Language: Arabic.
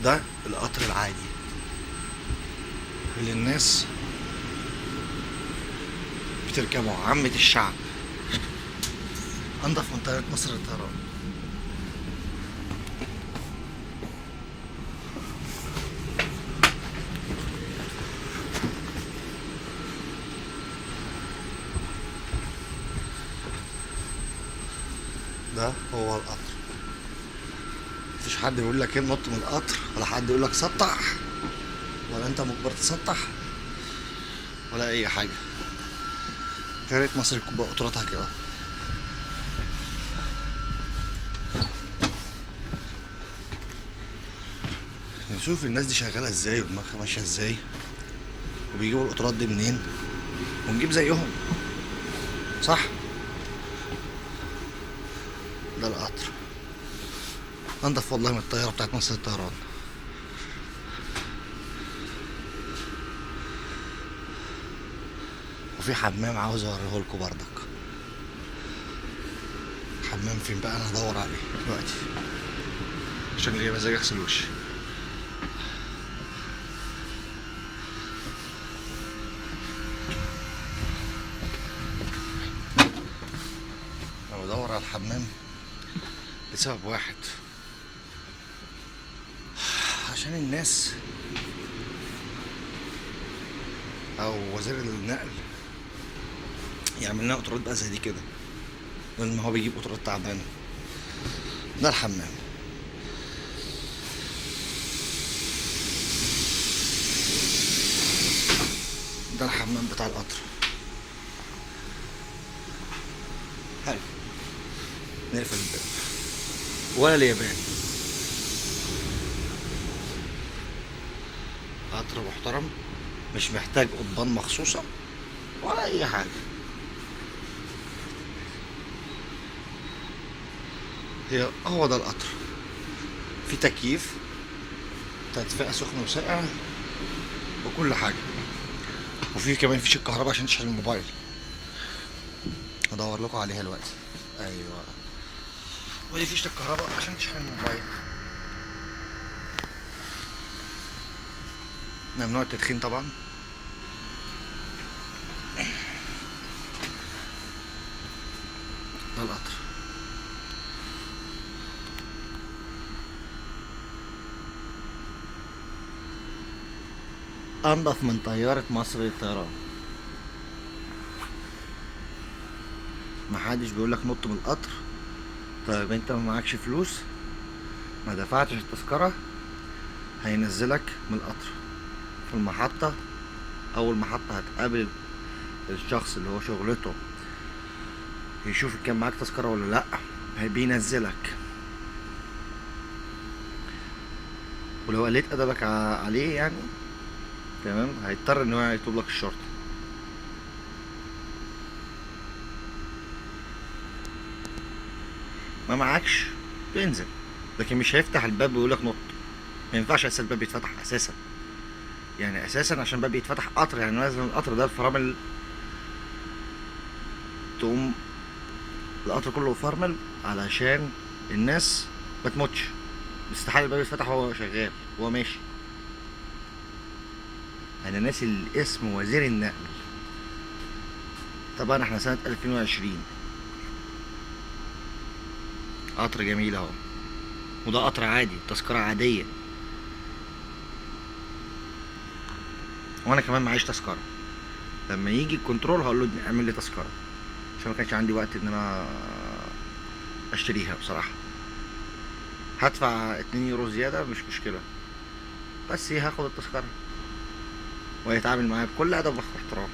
ده القطر العادي اللي الناس بتركبه، عامة الشعب. انضف من طيارة مصر للطيران. ده هو القطر. مفيش حد بيقول لك ايه نط من القطر، ولا حد يقول لك سطح، ولا انت مجبر تسطح، ولا اي حاجه. يا ريت مصر يكون بقى قطوراتها كده. نشوف الناس دي شغاله ازاي ودماغها ماشيه ازاي، وبيجيبوا القطارات دي منين، ونجيب زيهم. صح. ده القطر انضف والله من الطياره بتاعت مصر للطيران. وفي حمام عاوز اوريه لكم بردك. حمام فين بقى؟ انا هدور عليه دلوقتي عشان ليا مزاج اغسل وشي. انا بدور على الحمام لسبب واحد، عشان الناس او وزير النقل يعمل لنا قطارات بقى زي دي كده، بدل ما هو بيجيب قطارات تعبانه. ده الحمام. ده الحمام بتاع القطر. حلو. نقفل الباب. ولا اليابان. قطر محترم، مش محتاج قضبان مخصوصة ولا أي حاجة. هو ده القطر. في تكييف، تدفئة سخن وساقع، وكل حاجة. وفي كمان فيش الكهرباء عشان تشحن الموبايل. هدور لكم عليها دلوقتي. ايوه، ودي فيش الكهرباء عشان تشحن الموبايل. ممنوع التدخين طبعا. ده القطر. انضف من طيارة مصر للطيران. محدش بيقولك نط من القطر. طيب انت ما معكش فلوس، ما دفعتش التذكرة، هينزلك من القطر في المحطة. اول محطة هتقابل الشخص اللي هو شغلته يشوف كان معاك تذكرة ولا لا، بينزلك. ولو قلت ادبك عليه يعني، تمام، هيضطر ان هو يطلب لك الشرطة. ما معكش تنزل، لكن مش هيفتح الباب ويقولك نط. ما ينفعش اساسا الباب يتفتح اساسا، يعني اساسا عشان الباب يتفتح قطر يعني لازم القطر ده الفرامل تقوم، القطر كله فرمل علشان الناس ما تموتش. استحاله الباب يتفتح وهو شغال وهو ماشي. انا ناسي الاسم، وزير النقل. طبعا احنا سنة 2020. قطر جميل اهو، وده قطر عادي، تذكرة عادية، وانا كمان معيش تذكرة. لما يجي الكنترول هقول له اعمل لي تذكرة، عشان ما كانش عندي وقت ان انا اشتريها بصراحة. هدفع 2 يورو زيادة مش مشكلة، بس هاخد التذكرة، ويتعامل معايا بكل ادب واحترام.